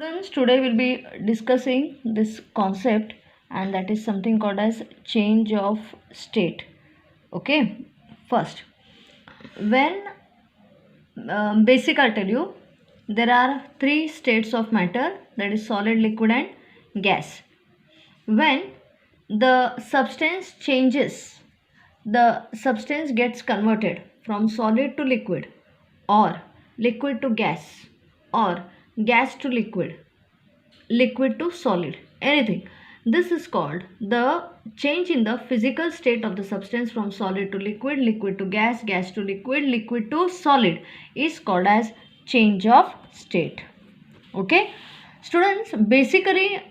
Students, today we'll be discussing this concept, and that is something called as change of state. Okay, first, when basic, I'll tell you, there are three states of matter, that is solid, liquid, and gas. When the substance changes, the substance gets converted from solid to liquid, or liquid to gas, or gas to liquid to solid, anything. This is called the change in the physical state of the substance from solid to liquid, liquid to gas, gas to liquid to solid is called as change of state. Okay, students, basically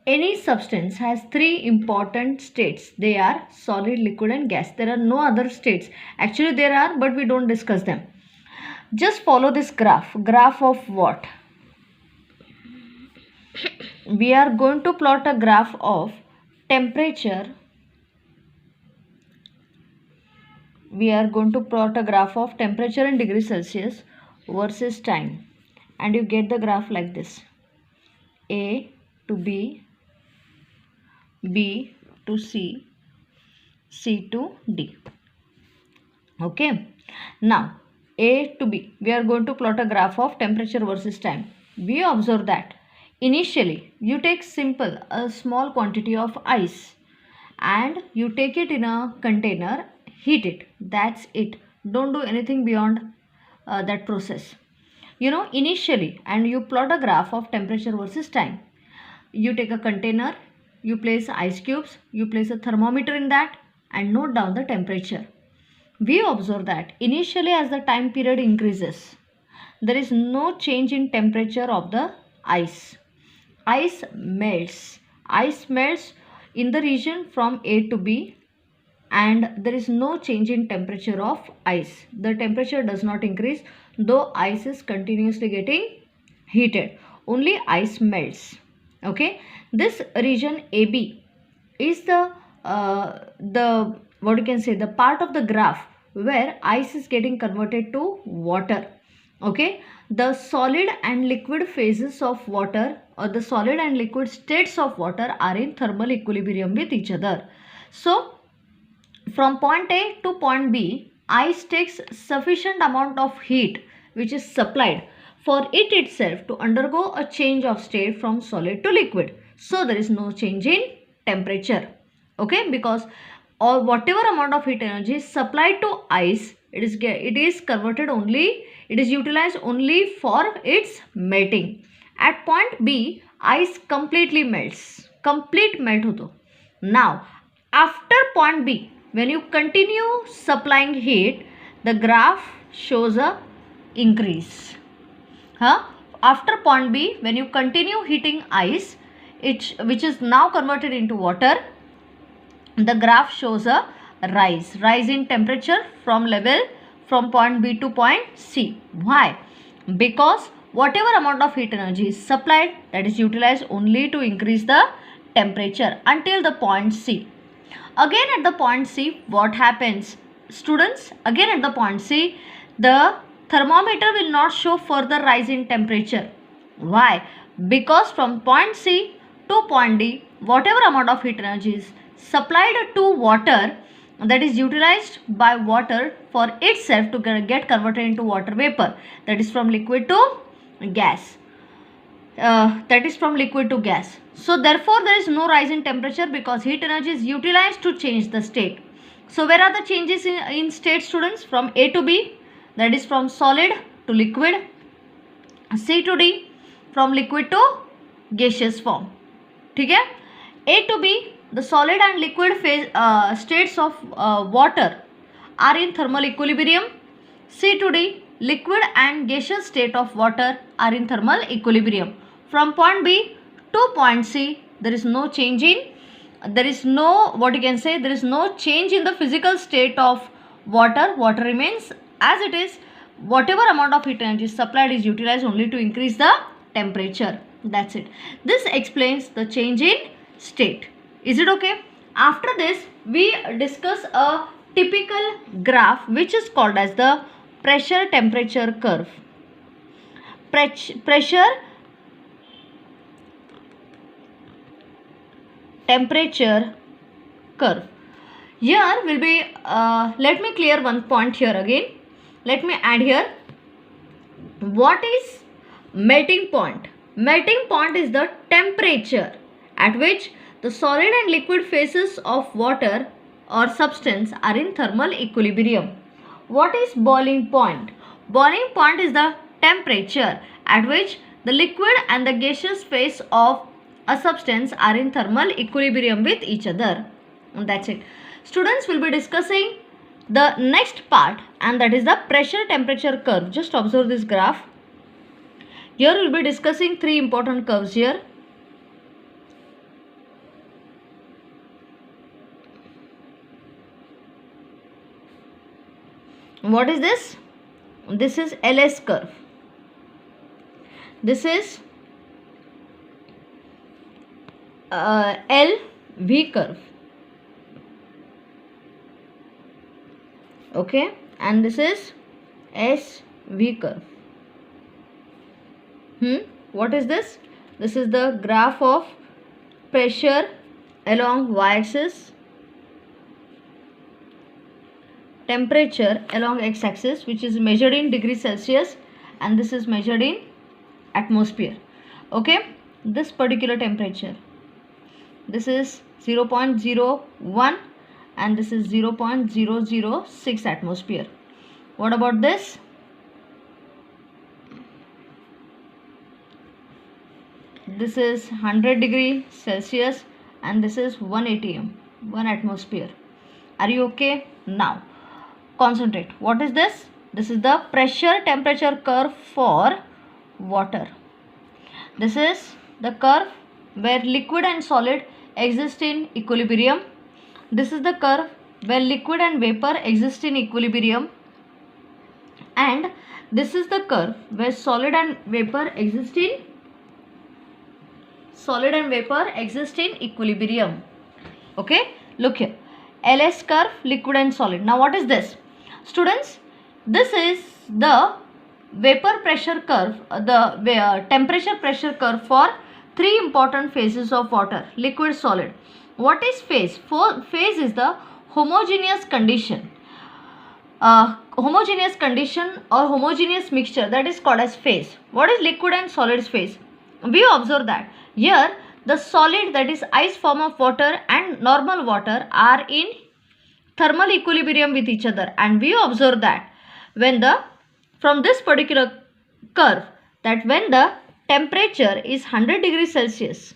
any substance has three important states. They are solid, liquid, and gas. There are no other states. Actually there are, but we don't discuss them. Just follow this graph. Graph of what? We are going to plot a graph of temperature. We are going to plot a graph of temperature in degrees Celsius versus time. And you get the graph like this. A to B, B to C, C to D. Okay. Now, A to B. We are going to plot a graph of temperature versus time. We observe that initially you take a small quantity of ice and you take it in a container, heat it. That's it. Don't do anything beyond that process. Initially, and you plot a graph of temperature versus time. You take a container, you place ice cubes, you place a thermometer in that and note down the temperature. We observe that initially as the time period increases, there is no change in temperature of the ice. Ice melts. Ice melts in the region from A to B, and there is no change in temperature of ice. The temperature does not increase, though ice is continuously getting heated. Only ice melts. Okay, this region AB is the what you can say, the part of the graph where ice is getting converted to water. Okay, the solid and liquid phases of water, or the solid and liquid states of water, are in thermal equilibrium with each other. So from point A to point B, ice takes sufficient amount of heat which is supplied for it itself to undergo a change of state from solid to liquid. So there is no change in temperature. Okay, because or whatever amount of heat energy is supplied to ice, it is converted only, it is utilized only for its melting. At point B, ice completely melts. Complete melt hoto. Now, after point B, when you continue supplying heat, the graph shows a increase. After point B, when you continue heating ice, which is now converted into water, the graph shows a rise in temperature from point B to point C. Why? Because whatever amount of heat energy is supplied, that is utilized only to increase the temperature until the point C. Again at the point C, what happens? Students, again at the point C, the thermometer will not show further rise in temperature. Why? Because from point C to point D, whatever amount of heat energy is supplied to water, that is utilized by water for itself to get converted into water vapor, that is from liquid to gas. So therefore there is no rise in temperature because heat energy is utilized to change the state. So where are the changes in state, students? From A to B, that is from solid to liquid. C to D, from liquid to gaseous form. Okay? A to B, the solid and liquid phase states of water are in thermal equilibrium. C to D, liquid and gaseous state of water are in thermal equilibrium. From point B to point C, there is no change in, there is no change in the physical state of water. Water remains as it is. Whatever amount of heat energy supplied is utilized only to increase the temperature. That's it. This explains the change in state. Is it okay? After this, we discuss a typical graph which is called as the pressure temperature curve. Pressure temperature curve. Here will be, let me clear one point here again. Let me add here. What is melting point? Melting point is the temperature at which the solid and liquid phases of water or substance are in thermal equilibrium. What is boiling point? Boiling point is the temperature at which the liquid and the gaseous phase of a substance are in thermal equilibrium with each other. And that's it. Students will be discussing the next part, and that is the pressure temperature curve. Just observe this graph. Here we will be discussing three important curves here. What is this? This is LS curve. This is LV curve. Okay, and this is SV curve. What is this? This is the graph of pressure along y-axis, temperature along x-axis, which is measured in degrees Celsius, and this is measured in atmosphere. Okay, this particular temperature, this is 0.01 and this is 0.006 atmosphere. What about this? This is 100 degree Celsius and this is 1 atm, 1 atmosphere. Are you okay? Now concentrate. What is this? This is the pressure temperature curve for water. This is the curve where liquid and solid exist in equilibrium. This is the curve where liquid and vapor exist in equilibrium, and this is the curve where solid and vapor exist in equilibrium. Okay, look here. LS curve, liquid and solid. Now what is this? Students, this is the vapor pressure curve, the temperature pressure curve for three important phases of water: liquid, solid. What is phase? Phase is the homogeneous condition. Homogeneous condition or homogeneous mixture, that is called as phase. What is liquid and solid phase? We observe that here the solid, that is ice form of water, and normal water are in thermal equilibrium with each other, and we observe that when from this particular curve, that when the temperature is 100 degrees Celsius,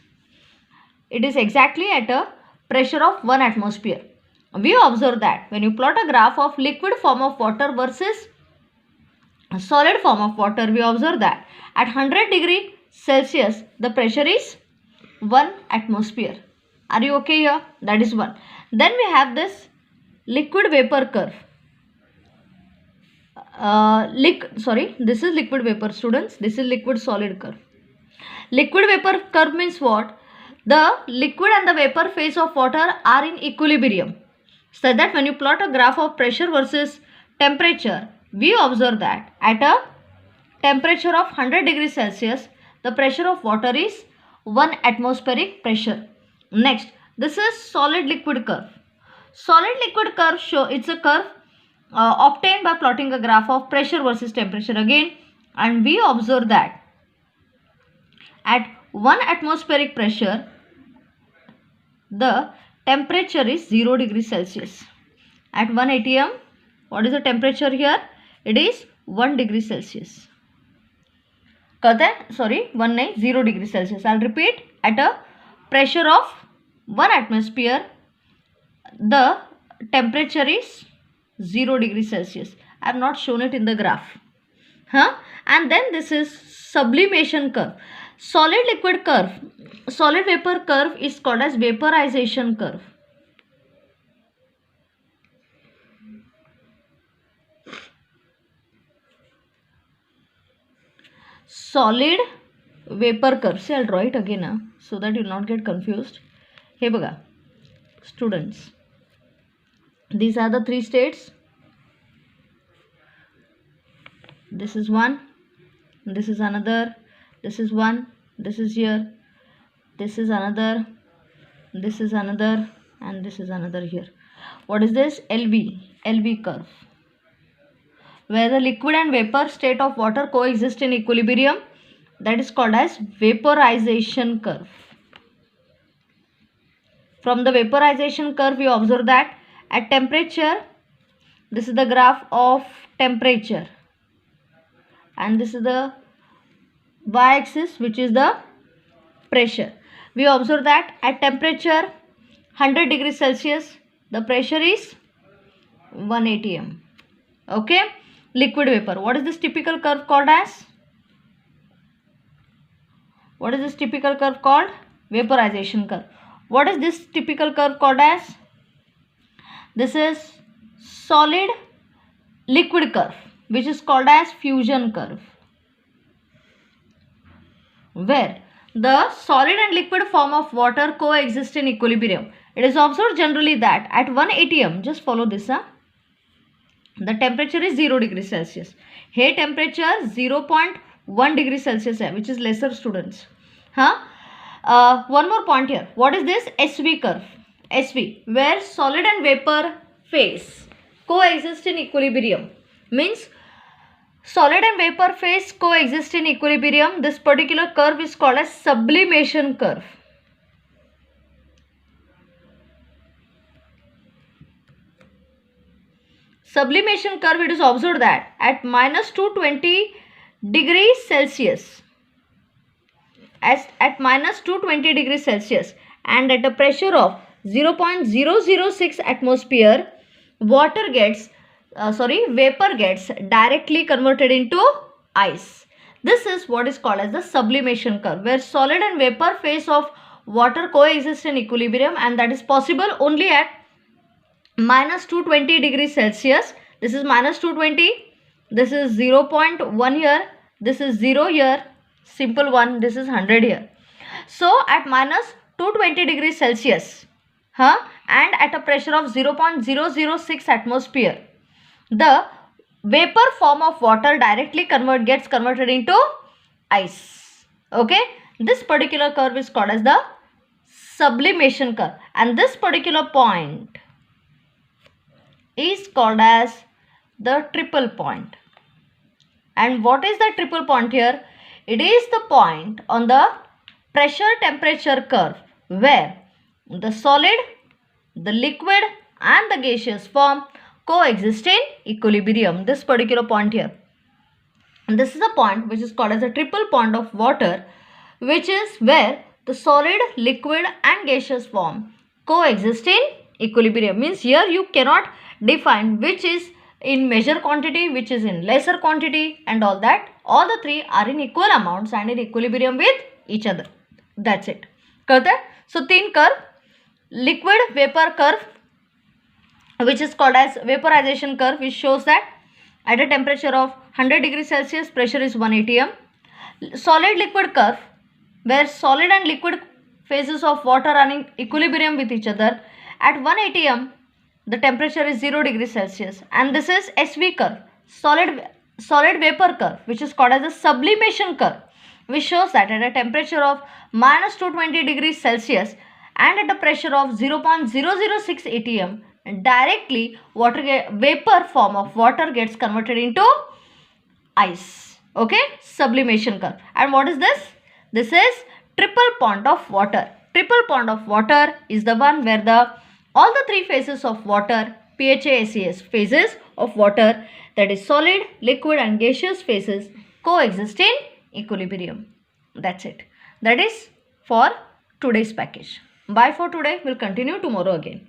it is exactly at a pressure of 1 atmosphere. We observe that when you plot a graph of liquid form of water versus solid form of water, we observe that at 100 degree Celsius the pressure is 1 atmosphere. Are you okay here? That is 1. Then we have this liquid vapor curve. This is liquid vapor, students. This is liquid solid curve. Liquid vapor curve means what? The liquid and the vapor phase of water are in equilibrium, so that when you plot a graph of pressure versus temperature, we observe that at a temperature of 100 degrees Celsius, the pressure of water is 1 atmospheric pressure. Next, this is solid liquid curve. Solid liquid curve it's a curve obtained by plotting a graph of pressure versus temperature again, and we observe that at 1 atmospheric pressure the temperature is 0 degrees Celsius. At 1 atm, what is the temperature here? It is 1 degree Celsius. 0 degree Celsius. I'll repeat. At a pressure of 1 atmosphere, the temperature is 0 degrees Celsius. I have not shown it in the graph. And then this is sublimation curve. Solid liquid curve, solid vapor curve is called as vaporization curve. Solid vapor curve. See, I'll draw it again so that you will not get confused. Hey baga, students, these are the three states. This is one, this is another, this is one, this is here, this is another, this is another, and this is another here. What is this? LV curve, where the liquid and vapor state of water coexist in equilibrium. That is called as vaporization curve. From the vaporization curve, we observe that at temperature, this is the graph of temperature, and this is the y-axis, which is the pressure. We observe that at temperature 100 degrees Celsius, the pressure is 1 atm. Okay, liquid vapor. What is this typical curve called as? What is this typical curve called? Vaporization curve. What is this typical curve called as? This is solid liquid curve, which is called as fusion curve, where the solid and liquid form of water coexist in equilibrium. It is observed generally that at 1 atm, just follow this, the temperature is 0 degrees Celsius. Here temperature 0.1 degree Celsius hai, which is lesser, students. One more point here. What is this? SV curve. SV, where solid and vapor phase coexist in equilibrium. Means solid and vapor phase coexist in equilibrium. This particular curve is called as sublimation curve. Sublimation curve, it is observed that at minus 220 degrees Celsius, at minus 220 degrees Celsius and at a pressure of 0.006 atmosphere, vapor gets directly converted into ice. This is what is called as the sublimation curve, where solid and vapor phase of water coexist in equilibrium, and that is possible only at minus 220 degrees Celsius. This is minus 220, this is 0.1 here, this is 0 here, simple one, this is 100 here. So at minus 220 degrees Celsius and at a pressure of 0.006 atmosphere, the vapor form of water directly gets converted into ice. Okay, this particular curve is called as the sublimation curve, and this particular point is called as the triple point. And what is the triple point here? It is the point on the pressure temperature curve where the solid, the liquid and the gaseous form coexist in equilibrium. This particular point here. And this is a point which is called as a triple point of water, which is where the solid, liquid and gaseous form coexist in equilibrium. Means here you cannot define which is in measure quantity, which is in lesser quantity and all that. All the three are in equal amounts and in equilibrium with each other. That's it. So thin curve, liquid vapor curve, which is called as vaporization curve, which shows that at a temperature of 100 degrees Celsius, pressure is 1 atm. Solid liquid curve, where solid and liquid phases of water are in equilibrium with each other. At 1 atm, the temperature is 0 degrees Celsius. And this is SV curve, solid vapor curve, which is called as a sublimation curve, which shows that at a temperature of minus 220 degrees Celsius and at a pressure of 0.006 atm, directly vapor form of water gets converted into ice. Okay, sublimation curve. And what is this? This is triple point of water. Triple point of water is the one where all the three phases of water, PHASES phases of water, that is solid, liquid and gaseous phases, coexist in equilibrium. That's it. That is for today's package. Bye for today. We'll continue tomorrow again.